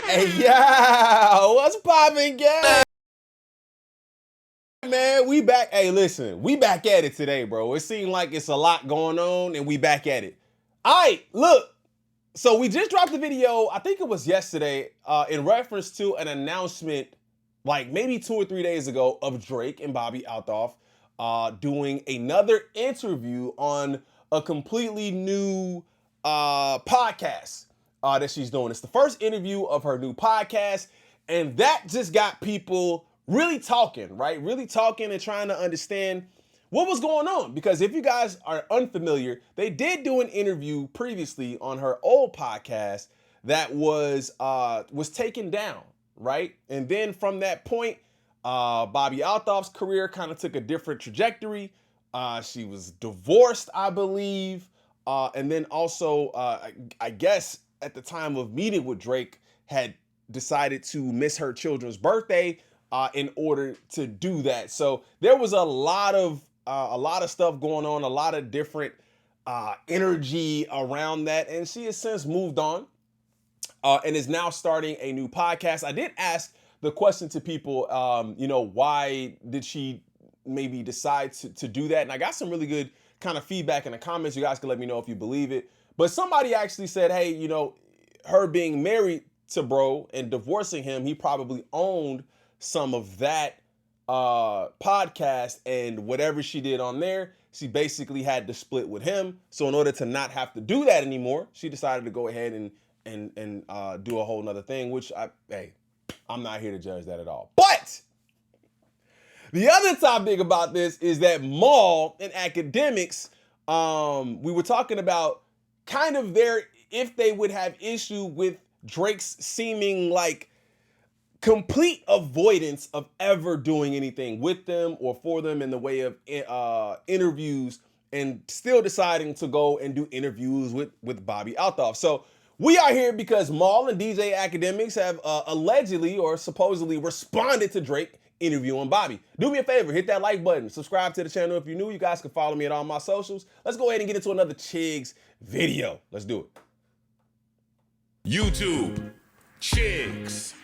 Hey, yeah, what's poppin', gang? Man, we back. Hey, listen, we back at it today, bro. It seemed like it's a lot going on, and we back at it. All right, look. So we just dropped the video, I think it was yesterday, in reference to an announcement, like maybe 2 or 3 days ago, of Drake and Bobbi Althoff doing another interview on a completely new podcast that she's doing. It's the first interview of her new podcast, and that just got people really talking, right? Really talking and trying to understand what was going on. Because if you guys are unfamiliar, they did do an interview previously on her old podcast that was taken down, right? And then from that point, Bobbi Althoff's career kind of took a different trajectory. She was divorced, I believe. And then also, I guess at the time of meeting with Drake, had decided to miss her children's birthday in order to do that. So there was a lot of stuff going on, a lot of different energy around that, and she has since moved on and is now starting a new podcast. I did ask the question to people, why did she maybe decide to do that? And I got some really good kind of feedback in the comments. You guys can let me know if you believe it. But somebody actually said, hey, her being married to bro and divorcing him, he probably owned some of that podcast, and whatever she did on there, she basically had to split with him. So in order to not have to do that anymore, she decided to go ahead and do a whole nother thing, which I'm not here to judge that at all. But the other topic about this is that Mal and Akademiks, we were talking about kind of if they would have issue with Drake's seeming like complete avoidance of ever doing anything with them or for them in the way of interviews, and still deciding to go and do interviews with Bobbi Althoff. So we are here because Mal and DJ Akademiks have allegedly or supposedly responded to Drake interviewing Bobbi. Do me a favor, hit that like button, subscribe to the channel if you're new. You guys can follow me at all my socials. Let's go ahead and get into another Chigs video. Let's do it. YouTube, Chigs.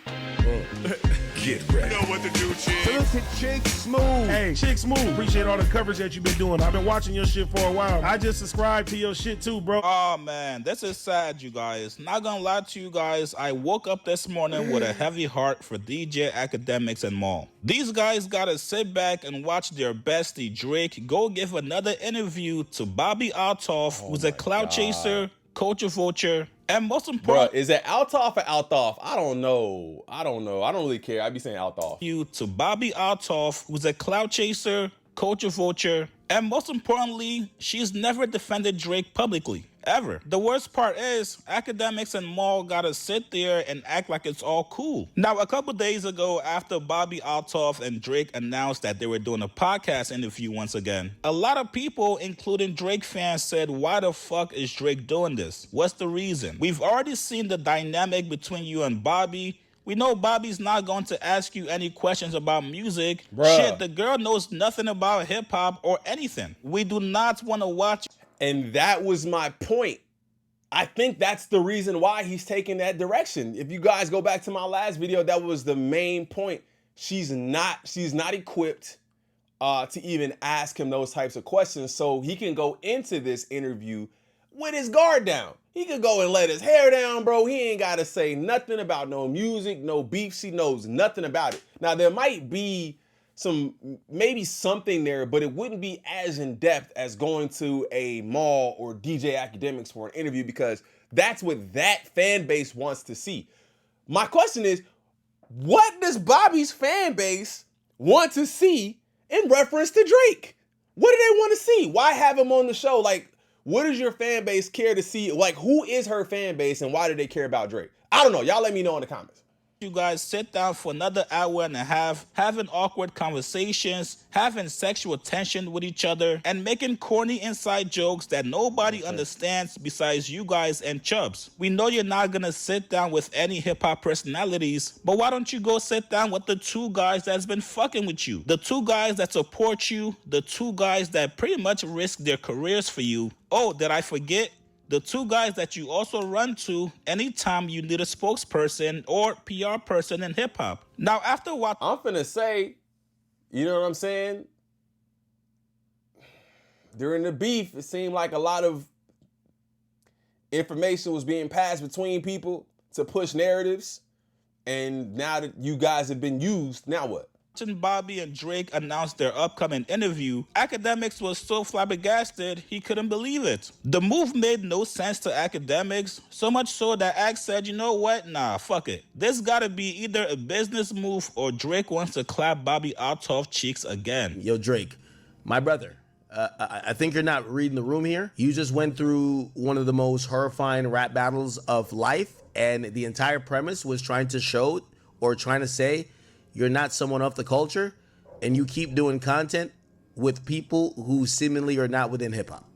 Get ready. You know what to do, Chigs. Salute to Chick Smooth. Hey, Chick Smooth, appreciate all the coverage that you've been doing. I've been watching your shit for a while. I just subscribed to your shit too, bro. Oh man, this is sad, you guys. Not gonna lie to you guys, I woke up this morning with a heavy heart for DJ Akademiks and Mal. These guys gotta sit back and watch their bestie Drake go give another interview to Bobbi Althoff, who's a clout chaser, culture vulture, and most important, bruh, is it Althoff or Althoff? I don't know. I don't really care. I be saying Althoff. You to Bobbi Althoff, who's a clout chaser, culture vulture, and most importantly, she's never defended Drake publicly. Ever. The worst part is, Akademiks and Mal gotta sit there and act like it's all cool. Now, a couple days ago, after Bobbi Althoff and Drake announced that they were doing a podcast interview once again, a lot of people, including Drake fans, said, why the fuck is Drake doing this? What's the reason? We've already seen the dynamic between you and Bobbi. We know Bobbi's not going to ask you any questions about music. Bruh. Shit, the girl knows nothing about hip-hop or anything. We do not want to watch. And that was my point. I think that's the reason why he's taking that direction. If you guys go back to my last video, that was the main point. She's not equipped to even ask him those types of questions, so he can go into this interview with his guard down. He could go and let his hair down, bro. He ain't got to say nothing about no music, no beefs. He knows nothing about it. Now, there might be maybe something there, but it wouldn't be as in-depth as going to a Mal or DJ Akademiks for an interview, because that's what that fan base wants to see. My question is, what does Bobbi's fan base want to see in reference to Drake? What do they want to see? Why have him on the show? Like, what does your fan base care to see? Like, who is her fan base and why do they care about Drake? I don't know. Y'all let me know in the comments. You guys sit down for another hour and a half, having awkward conversations, having sexual tension with each other, and making corny inside jokes that nobody understands besides you guys and Chubbs. We know you're not gonna sit down with any hip-hop personalities, but why don't you go sit down with the two guys that's been fucking with you? The two guys that support you, the two guys that pretty much risk their careers for you. Oh, did I forget? the two guys that you also run to anytime you need a spokesperson or PR person in hip hop. Now, after what I'm finna say, you know what I'm saying? During the beef, it seemed like a lot of information was being passed between people to push narratives. And now that you guys have been used, now what? Bobby and Drake announced their upcoming interview, Akademiks was so flabbergasted he couldn't believe it. The move made no sense to Akademiks, so much so that Ak said, you know what, nah, fuck it. This gotta be either a business move or Drake wants to clap Bobbi Althoff cheeks again. Yo, Drake, my brother, I think you're not reading the room here. You just went through one of the most horrifying rap battles of life, and the entire premise was trying to show or trying to say you're not someone of the culture, and you keep doing content with people who seemingly are not within hip hop.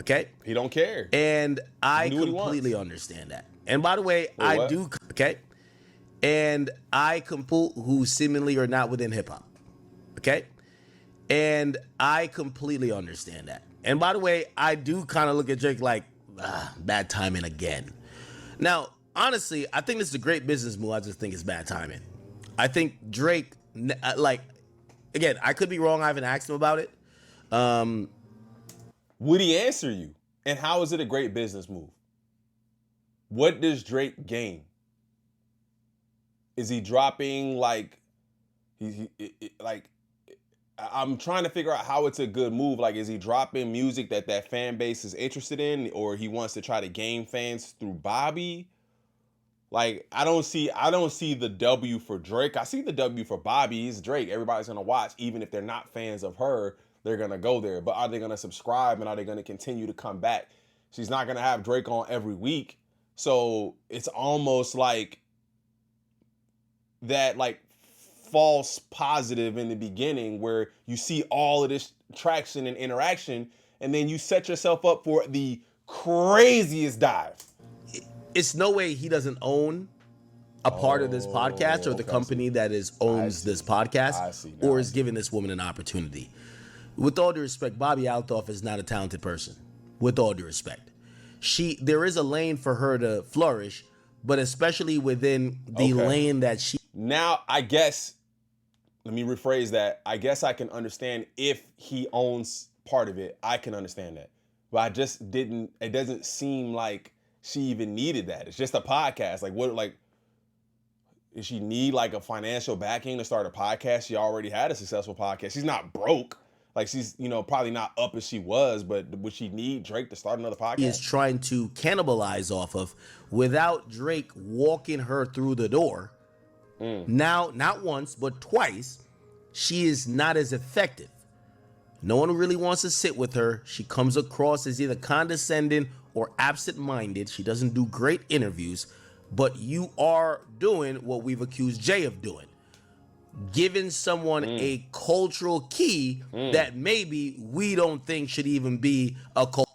Okay? He don't care. And I Do what he completely wants. understand that. And by the way, Wait, I what? do. Okay? And I who seemingly are not within hip hop. Okay? And I completely understand that. And by the way, I do kind of look at Drake like, bad timing again. Now, honestly, I think this is a great business move. I just think it's bad timing. I think Drake, again, I could be wrong. I haven't asked him about it. Would he answer you? And how is it a great business move? What does Drake gain? Is he dropping I'm trying to figure out how it's a good move. Like, is he dropping music that fan base is interested in, or he wants to try to gain fans through Bobby? Like, I don't see the W for Drake. I see the W for Bobby. He's Drake. Everybody's gonna watch, even if they're not fans of her. They're gonna go there. But are they gonna subscribe, and are they gonna continue to come back? She's not gonna have Drake on every week, so it's almost like that, like, false positive in the beginning where you see all of this traction and interaction, and then you set yourself up for the craziest dive. It's no way he doesn't own a part of this podcast or the okay, company that owns this podcast I see. or is giving this woman an opportunity. With all due respect, Bobbi Althoff is not a talented person. With all due respect. There is a lane for her to flourish, but especially within the lane that she... Now, I guess, let me rephrase that. I guess I can understand if he owns part of it. I can understand that. But I just it doesn't seem like she even needed that. It's just a podcast. Does she need like a financial backing to start a podcast? She already had a successful podcast. She's not broke. Like, she's, probably not up as she was, but would she need Drake to start another podcast? is trying to cannibalize off of without Drake walking her through the door. Now, not once, but twice, she is not as effective. No one really wants to sit with her. She comes across as either condescending or absent-minded. She doesn't do great interviews, but you are doing what we've accused Jay of doing. Giving someone a cultural key that maybe we don't think should even be a culture.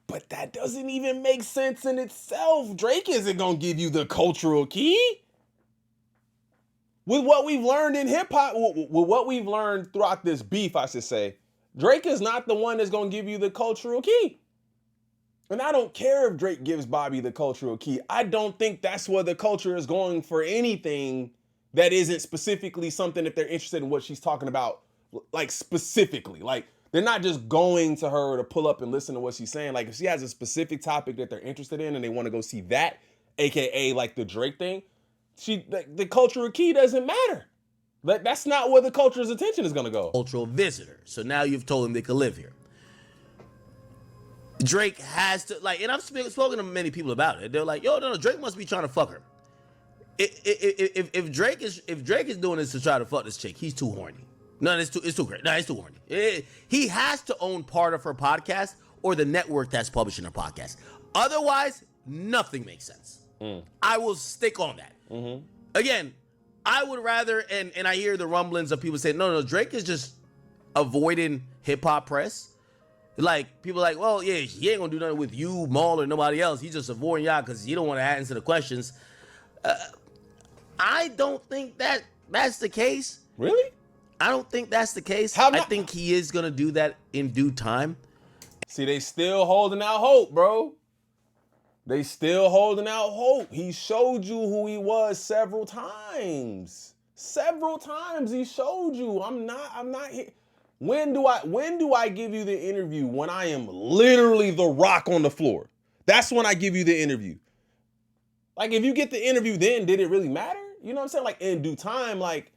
But that doesn't even make sense in itself. Drake isn't going to give you the cultural key. With what we've learned in hip-hop, with what we've learned throughout this beef, I should say, Drake is not the one that's going to give you the cultural key. And I don't care if Drake gives Bobby the cultural key. I don't think that's where the culture is going for anything that isn't specifically something if they're interested in what she's talking about, like, specifically. Like, they're not just going to her to pull up and listen to what she's saying. Like, if she has a specific topic that they're interested in and they want to go see that, aka like the Drake thing, the cultural key doesn't matter. That's not where the culture's attention is going to go. Cultural visitor. So now you've told him they could live here. Drake has to, and I've spoken to many people about it. They're like, yo, no, Drake must be trying to fuck her. If Drake is doing this to try to fuck this chick, he's too horny. No, it's too great. No, it's too horny. He has to own part of her podcast or the network that's publishing her podcast. Otherwise, nothing makes sense. I will stick on that. Again, I would rather, and I hear the rumblings of people saying, no, Drake is just avoiding hip hop press. Like, people like, well, yeah, he ain't gonna do nothing with you, Mal, or nobody else. He's just avoiding y'all because you don't want to answer the questions. I don't think that's the case. Really? I don't think that's the case. How I not? think he is gonna do that in due time. See, they still holding out hope, bro. They still holding out hope. He showed you who he was several times. Several times he showed you. I'm not here. When do I give you the interview? When I am literally the rock on the floor. That's when I give you the interview. Like, if you get the interview then, did it really matter? You know what I'm saying? Like, in due time, like,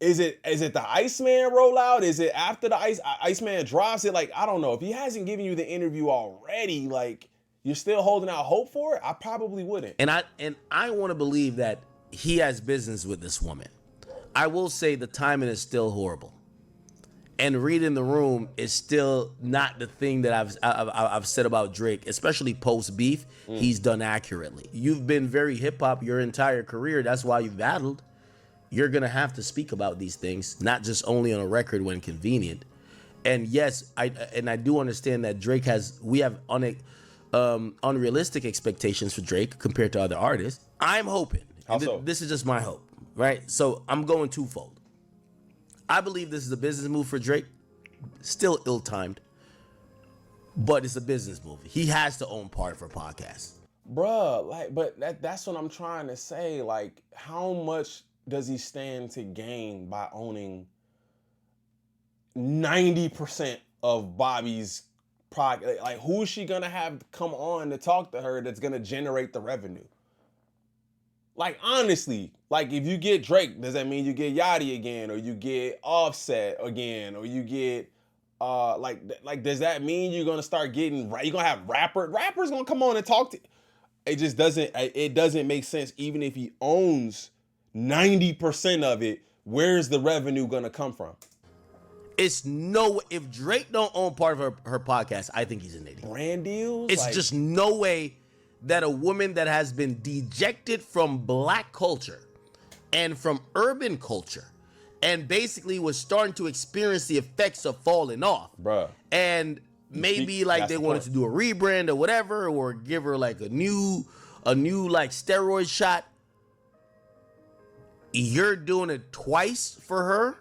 is it the Iceman rollout? Is it after the Iceman drops it? Like, I don't know. If he hasn't given you the interview already, like, you're still holding out hope for it? I probably wouldn't. And I want to believe that he has business with this woman. I will say the timing is still horrible. And reading the room is still not the thing that I've said about Drake, especially post beef. He's done accurately. You've been very hip hop your entire career. That's why you've battled. You're gonna have to speak about these things, not just only on a record when convenient. And yes, I do understand that we have unrealistic expectations for Drake compared to other artists. I'm hoping. How so? This is just my hope, right? So I'm going twofold. I believe this is a business move for Drake. Still ill-timed, but it's a business move. He has to own part for podcasts. Bruh, like, but that's what I'm trying to say. Like, how much does he stand to gain by owning 90% of Bobbi's podcast? Like, who is she gonna have come on to talk to her that's gonna generate the revenue? Like, honestly, like, if you get Drake, does that mean you get Yachty again, or you get Offset again, or you get like does that mean you're gonna start getting, you're gonna have rappers gonna come on and talk to? It just doesn't make sense. Even if he owns 90% of it, where's the revenue gonna come from? If Drake don't own part of her podcast, I think he's an idiot. Brand deals? It's just no way that a woman that has been dejected from black culture and from urban culture and basically was starting to experience the effects of falling off. Bruh. And maybe like they wanted to do a rebrand or whatever, or give her like a new like steroid shot. You're doing it twice for her,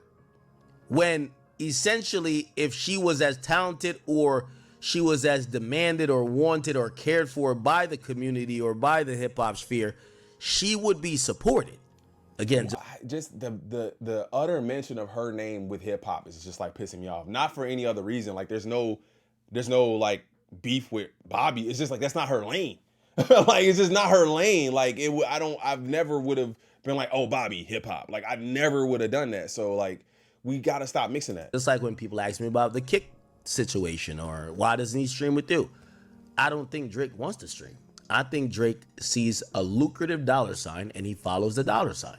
when essentially if she was as talented or she was as demanded or wanted or cared for by the community or by the hip hop sphere, she would be supported. Again, just the utter mention of her name with hip hop is just like pissing me off. Not for any other reason. Like, there's no like beef with Bobbi. It's just like, that's not her lane. Like, it's just not her lane. Like, I've never would have been like, oh, Bobbi, hip hop. Like, I never would have done that. So like, we gotta stop mixing that. It's like when people ask me about the Kick situation or why doesn't he stream with you? I don't think Drake wants to stream. I think Drake sees a lucrative dollar sign and he follows the dollar sign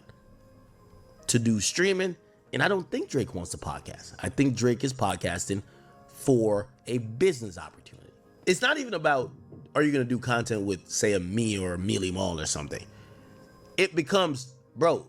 to do streaming. And I don't think Drake wants to podcast. I think Drake is podcasting for a business opportunity. It's not even about, are you going to do content with, say, a me or a Mealy Mall or something? It becomes, bro,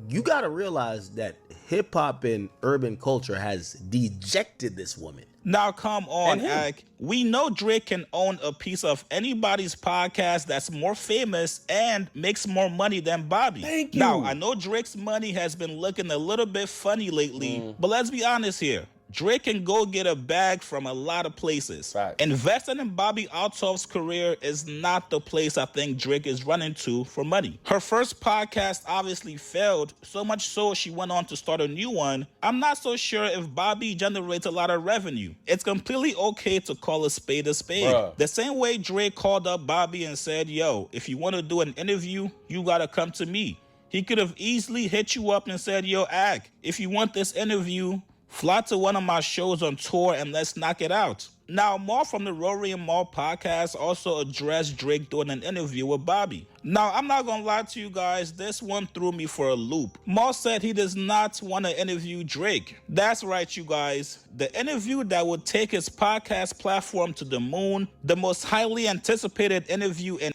you got to realize that hip hop and urban culture has dejected this woman. Now, come on, Ag. We know Drake can own a piece of anybody's podcast that's more famous and makes more money than Bobbi. Thank you. Now, I know Drake's money has been looking a little bit funny lately, but let's be honest here. Drake can go get a bag from a lot of places. Right. Investing in Bobbi Althoff's career is not the place I think Drake is running to for money. Her first podcast obviously failed, so much so she went on to start a new one. I'm not so sure if Bobbi generates a lot of revenue. It's completely okay to call a spade a spade. Bruh. The same way Drake called up Bobbi and said, yo, if you want to do an interview, you gotta come to me. He could have easily hit you up and said, yo, Ag, if you want this interview, fly to one of my shows on tour and let's knock it out. Now, Mal from the Rory and Mal podcast also addressed Drake doing an interview with Bobbi. Now, I'm not gonna lie to you guys, this one threw me for a loop. Mal said he does not want to interview Drake. That's right, you guys. The interview that would take his podcast platform to the moon, the most highly anticipated interview in...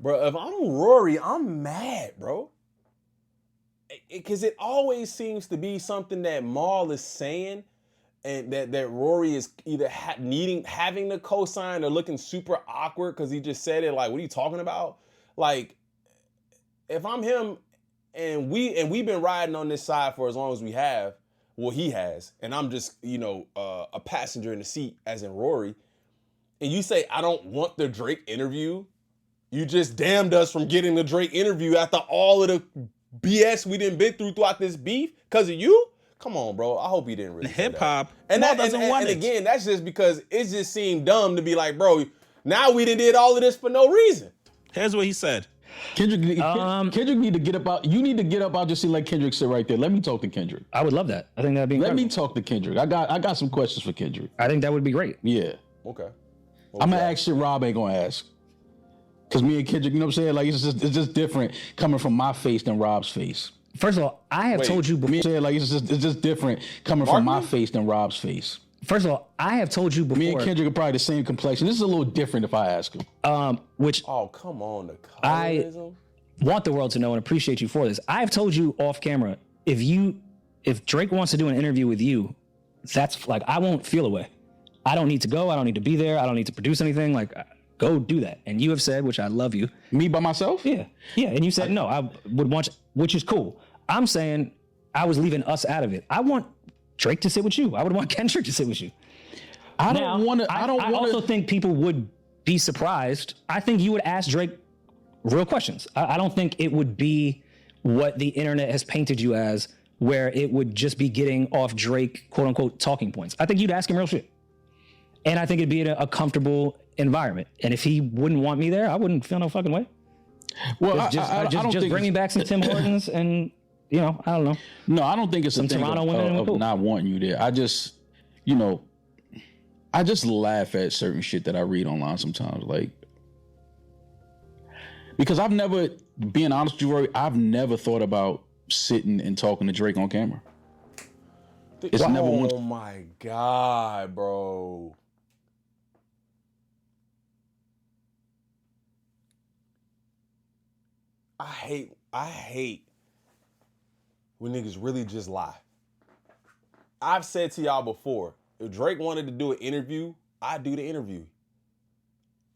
Bro, if I'm Rory, I'm mad, bro. Because it always seems to be something that Mal is saying, and that Rory is either having the cosign or looking super awkward because he just said it. Like, what are you talking about? Like, if I'm him, and we've been riding on this side for as long as we have, Well, he has, and I'm just, a passenger in the seat, as in Rory. And you say, I don't want the Drake interview. You just damned us from getting the Drake interview after all of the BS we didn't been through throughout this beef because of you? Come on, bro. I hope you didn't really say that. Hip-hop, And Mal that doesn't want and it. again, that's just because it just seemed dumb to be like, bro, now we did all of this for no reason. Here's what he said. Kendrick need to get up out. You need to get up out. Just see let Kendrick sit right there. Let me talk to Kendrick. I would love that. I think that'd be incredible. Let me talk to Kendrick. I got some questions for Kendrick. I think that would be great. Yeah. Okay. I'm gonna ask shit Rob ain't gonna ask. Cause me and Kendrick, you know what I'm saying? Like it's just different coming from my face than Rob's face. First of all, I have told you before. Me saying like it's just different coming from my face than Rob's face. First of all, I have told you before. Me and Kendrick are probably the same complexion. This is a little different if I ask him. Which Oh, come on, the I colorism. want the world to know and appreciate you for this. I've told you off camera, if Drake wants to do an interview with you, that's like, I won't feel away. I don't need to go. I don't need to be there. I don't need to produce anything. Like, go do that. And you have said, which I love you. Me by myself? Yeah. Yeah. And you said, no, I would want, which is cool. I'm saying I was leaving us out of it. I want Drake to sit with you. I would want Kendrick to sit with you. I also think people would be surprised. I think you would ask Drake real questions. I don't think it would be what the internet has painted you as, where it would just be getting off Drake, quote unquote, talking points. I think you'd ask him real shit. And I think it'd be in a comfortable environment. And if he wouldn't want me there, I wouldn't feel no fucking way. Well, just bring me back some Tim Hortons and, I don't know. No, I don't think it's some a thing Toronto women of not wanting you there. I just laugh at certain shit that I read online sometimes. Like, because being honest with you, Rory, I've never thought about sitting and talking to Drake on camera. It's never once. Oh my God, bro. I hate when niggas really just lie. I've said to y'all before, if Drake wanted to do an interview, I'd do the interview.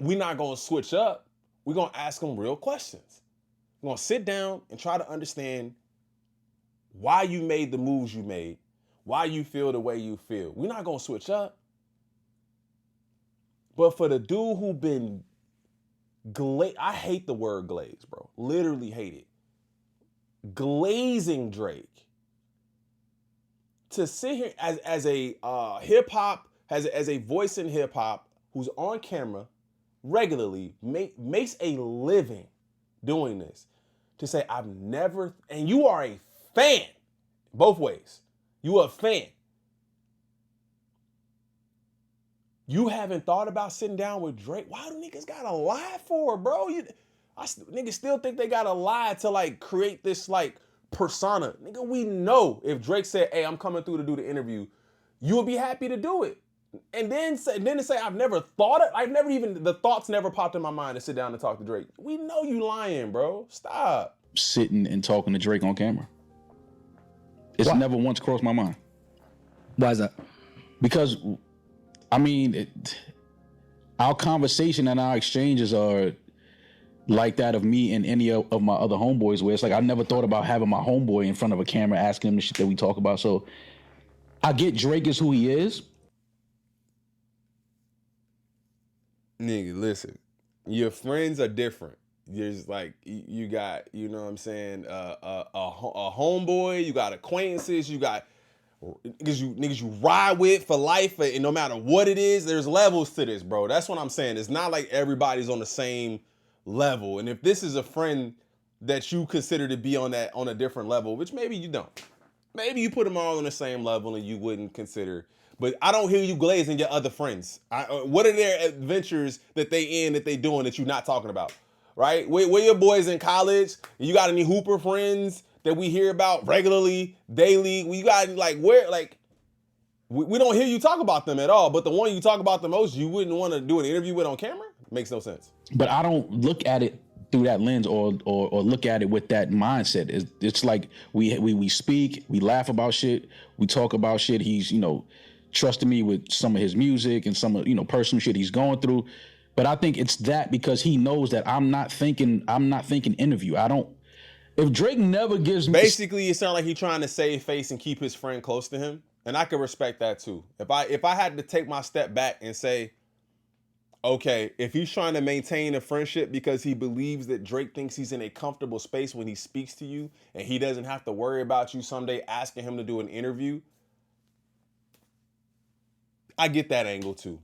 We're not gonna switch up. We're gonna ask him real questions. We're gonna sit down and try to understand why you made the moves you made, why you feel the way you feel. We're not gonna switch up. But for the dude who been I hate the word glaze, bro. Literally hate it. Glazing Drake. To sit here as a hip hop, as a voice in hip hop who's on camera regularly, makes a living doing this. To say I've never, and you are a fan, both ways. You are a fan. You haven't thought about sitting down with Drake? Why do niggas gotta lie for, bro? Niggas still think they gotta lie to like create this like persona. Nigga, we know if Drake said, hey, I'm coming through to do the interview, you would be happy to do it. And then to say I've never thought it, the thoughts never popped in my mind to sit down and talk to Drake. We know you lying, bro. Stop. Sitting and talking to Drake on camera. It's never once crossed my mind. Why is that? Because, I mean, our conversation and our exchanges are like that of me and any of my other homeboys, where it's like I never thought about having my homeboy in front of a camera asking him the shit that we talk about. So I get Drake is who he is. Nigga, listen. Your friends are different. There's like, you got, you know what I'm saying, a homeboy, you got acquaintances, you got niggas you ride with for life, and no matter what it is, there's levels to this, bro. That's what I'm saying. It's not like everybody's on the same level. And if this is a friend that you consider to be on a different level, which maybe you don't. Maybe you put them all on the same level and you wouldn't consider. But I don't hear you glazing your other friends. What are their adventures that they doing that you're not talking about? Right? Where your boys in college? You got any Hooper friends that we hear about regularly, daily? We got like where like we don't hear you talk about them at all. But the one you talk about the most, you wouldn't want to do an interview with on camera? Makes no sense. But I don't look at it through that lens or look at it with that mindset. It's like we speak, we laugh about shit, we talk about shit. He's, trusting me with some of his music and some of, personal shit he's going through. But I think it's that because he knows that I'm not thinking interview. If Drake never gives me Basically, it sounds like he's trying to save face and keep his friend close to him, and I can respect that too. If I had to take my step back and say, okay, if he's trying to maintain a friendship because he believes that Drake thinks he's in a comfortable space when he speaks to you, and he doesn't have to worry about you someday asking him to do an interview, I get that angle too.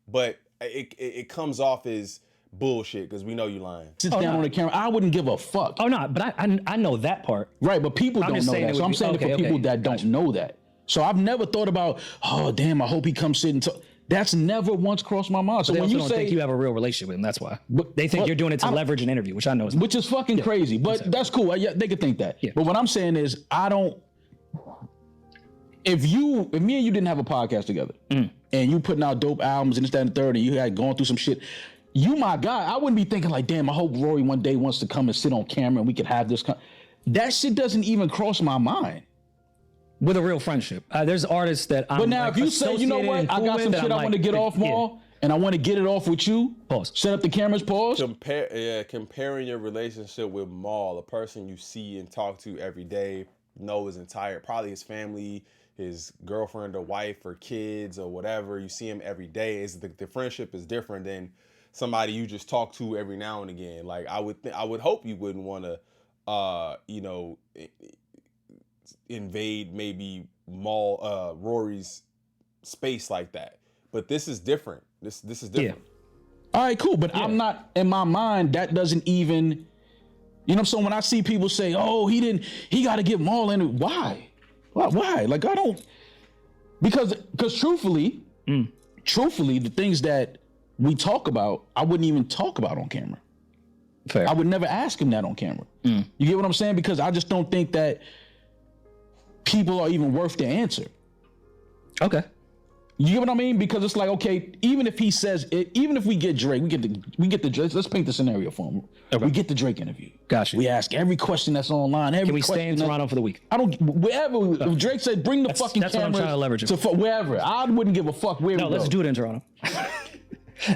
But it comes off as bullshit because we know you lying. Sits down on the camera, I wouldn't give a fuck. Oh no, but I know that part. Right, but people don't know that. So I'm saying it for people that don't know that. So I've never thought about, oh damn, I hope he comes sit and talk. That's never once crossed my mind. So They when also you don't say think you have a real relationship with him, that's why. But- They think but you're doing it to I- leverage an interview, which I know is which is fucking crazy, but that's cool. Yeah, they could think that. Yeah. But what I'm saying is, I don't. If me and you didn't have a podcast together, and you putting out dope albums and this, that, and the third, and you had gone through some shit, you my guy. I wouldn't be thinking like, damn, I hope Rory one day wants to come and sit on camera and we could have this. That shit doesn't even cross my mind. with a real friendship. There's artists that I'm But now, if you say, you know what, I got some shit I want to get off, Mal, and I want to get it off with you. Pause. Set up the cameras. Pause. Comparing your relationship with Mal, a person you see and talk to every day, know his entire, probably his family, his girlfriend or wife or kids or whatever. You see him every day. The friendship is different than somebody you just talk to every now and again. Like I would hope you wouldn't want to, invade maybe Rory's space like that. But this is different. This is different. All right, cool. But I'm not, in my mind, that doesn't even, you know what I'm saying? When I see people say, oh, he got to get Mal in it. Why? Like, I don't, because truthfully, the things that we talk about, I wouldn't even talk about on camera. Fair. I would never ask him that on camera. You get what I'm saying? Because I just don't think that people are even worth the answer. Okay. You get what I mean? Because it's like, okay, even if he says it, even if we get Drake, we get the Drake. Let's paint the scenario for him. Okay. We get the Drake interview. Gotcha. We ask every question that's online. Can we stay in Toronto for the week? I don't. Wherever. If Drake said, bring the fucking that's what I'm cameras trying to leverage it. to wherever. I wouldn't give a fuck where. No, we let's go. do it in Toronto.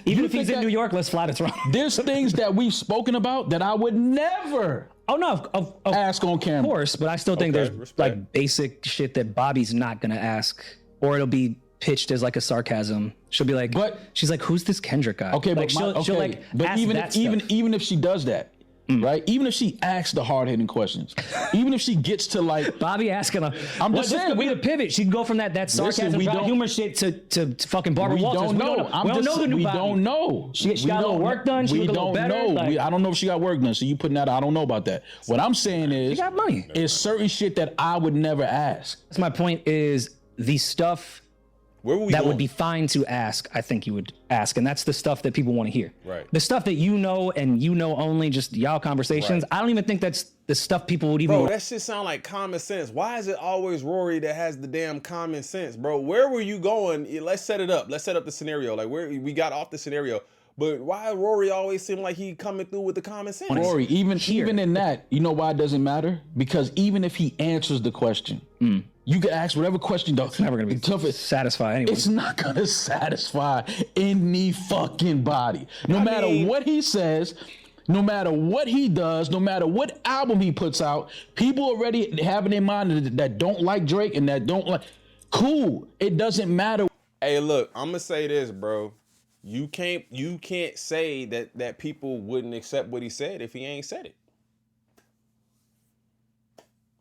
Even if he's in that- New York, let's fly to Toronto. There's things that we've spoken about that I would never Oh no, of ask on camera. Of course, but I still think Okay, there's respect. like basic shit that Bobby's not gonna ask, or it'll be pitched as like a sarcasm. She'll be like, she's like, who's this Kendrick guy? Okay, like, but she'll like but ask even that if, stuff. even if she does that, right? Even if she asks the hard hitting questions, even if she gets to like, Bobby asking her, I'm just saying, we the pivot. She can go from that sarcasm, we dry don't- humor shit to fucking Barbara we Walters. don't know. We don't know the new we Bobby. don't know. She We got a little don't work done. She we look a little don't better. know. Like, I don't know if she got work done. So you putting that? I don't know about that. What I'm saying is, she got money. is certain shit that I would never ask. That's my point. Is the stuff Where were we that going? would be fine to ask, I think you would ask. And that's the stuff that people want to hear. Right. The stuff that you know and you know only, just y'all conversations, Right. I don't even think that's the stuff people would even Bro, that shit sound like common sense. Why is it always Rory that has the damn common sense, bro? Where were you going? Let's set it up. Let's set up the scenario. Like where we got off the scenario. But why Rory always seem like he coming through with the common sense? Rory, even in that, you know why it doesn't matter? Because even if he answers the question, you can ask whatever question. It's never going to be satisfy anyone. It's not going to satisfy any fucking body. No matter what he says, no matter what he does, no matter what album he puts out, people already have in their mind that don't like Drake and that don't like. Cool. It doesn't matter. Hey, look, I'm gonna say this, bro. You can't say that people wouldn't accept what he said if he ain't said it.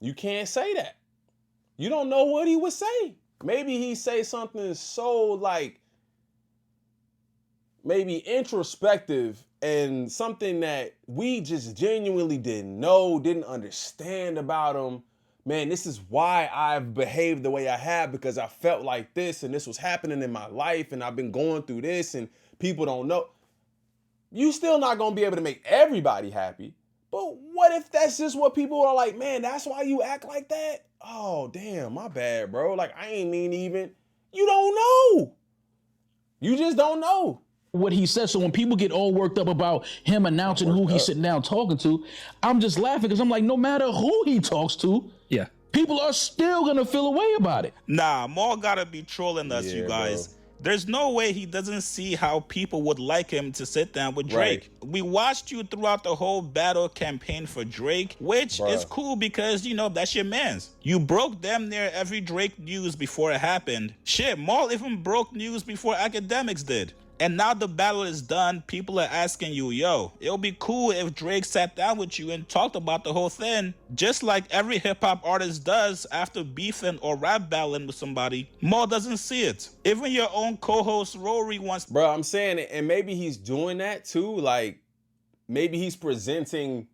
You can't say that. You don't know what he would say. Maybe he say something so like maybe introspective and something that we just genuinely didn't know, didn't understand about him. Man, this is why I've behaved the way I have, because I felt like this and this was happening in my life and I've been going through this and people don't know. You still not gonna be able to make everybody happy. But what if that's just what people are like, man, that's why you act like that? Oh, damn, my bad, bro. Like, I ain't mean even. You don't know. You just don't know. What he says. So when people get all worked up about him announcing who he's sitting down talking to, I'm just laughing because I'm like, no matter who he talks to, yeah, people are still gonna feel a way about it. Nah, Mal gotta be trolling us, Yeah, you guys. bro. There's no way he doesn't see how people would like him to sit down with Drake. Right. We watched you throughout the whole battle campaign for Drake, which is cool because, you know, that's your mans. You broke damn near every Drake news before it happened. Shit, Mal even broke news before Akademiks did. And now the battle is done, people are asking you, yo, it would be cool if Drake sat down with you and talked about the whole thing, just like every hip-hop artist does after beefing or rap battling with somebody. Mal doesn't see it. Even your own co-host Rory wants... Bro, I'm saying it, and maybe he's doing that too. Like, maybe he's presenting,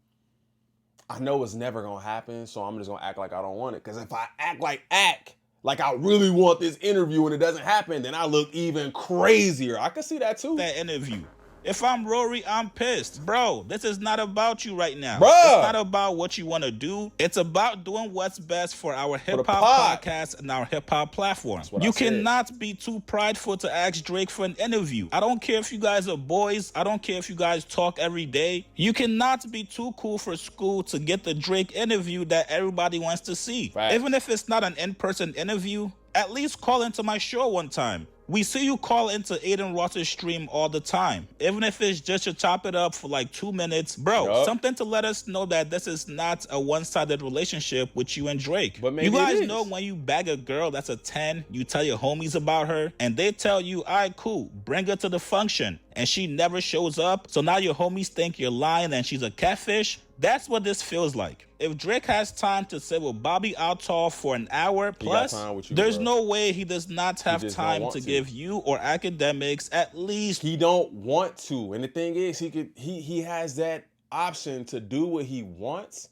I know it's never gonna happen, so I'm just gonna act like I don't want it. Because if I act like I really want this interview and it doesn't happen, then I look even crazier. I can see that too. That interview. If I'm Rory, I'm pissed. Bro, this is not about you right now. Bruh. It's not about what you want to do. It's about doing what's best for our hip-hop podcast and our hip-hop platform. You cannot be too prideful to ask Drake for an interview. I don't care if you guys are boys. I don't care if you guys talk every day. You cannot be too cool for school to get the Drake interview that everybody wants to see. Right. Even if it's not an in-person interview, at least call into my show one time. We see you call into Aiden Ross's stream all the time. Even if it's just to chop it up for like 2 minutes. Bro, something to let us know that this is not a one-sided relationship with you and Drake. But maybe you guys it is. know when you bag a girl that's a 10, you tell your homies about her, and they tell you, all right, cool, bring her to the function, and she never shows up, so now your homies think you're lying and she's a catfish. That's what this feels like. If Drake has time to sit with Bobbi Althoff for an hour plus, there's no way he does not have time to give you or Akademiks at least. He don't want to. And the thing is, he has that option to do what he wants.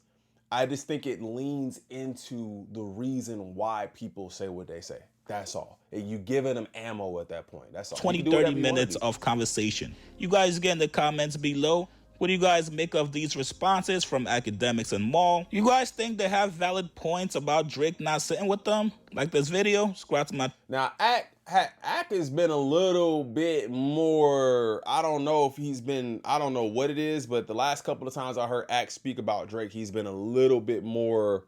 I just think it leans into the reason why people say what they say. That's all. You giving them ammo at that point. That's all. 20, 30 minutes of conversation. You guys get in the comments below. What do you guys make of these responses from Akademiks and Mal? You guys think they have valid points about Drake not sitting with them? Like this video? Subscribe to my... Now, Ak has been a little bit more, I don't know if he's been, I don't know what it is, but the last couple of times I heard Ak speak about Drake, he's been a little bit more,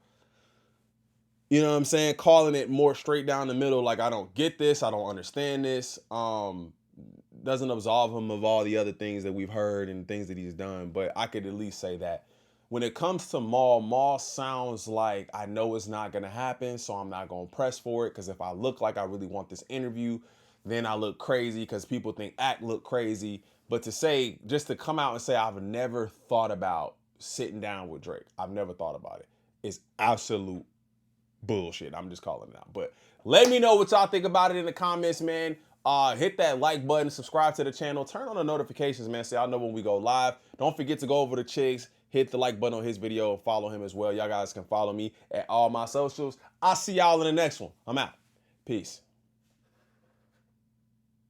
you know what I'm saying, calling it more straight down the middle, like I don't get this, I don't understand this. Doesn't absolve him of all the other things that we've heard and things that he's done, but I could at least say that when it comes to Mal sounds like I know it's not gonna happen, so I'm not gonna press for it, because if I look like I really want this interview, then I look crazy because people think Ak look crazy. But to say, just to come out and say I've never thought about sitting down with Drake, I've never thought about it, is absolute bullshit. I'm just calling it out. But let me know what y'all think about it in the comments, man. Hit that like button, subscribe to the channel, turn on the notifications, man, so y'all know when we go live. Don't forget to go over to Chiggs, hit the like button on his video, and follow him as well. Y'all guys can follow me at all my socials. I'll see y'all in the next one. I'm out. Peace.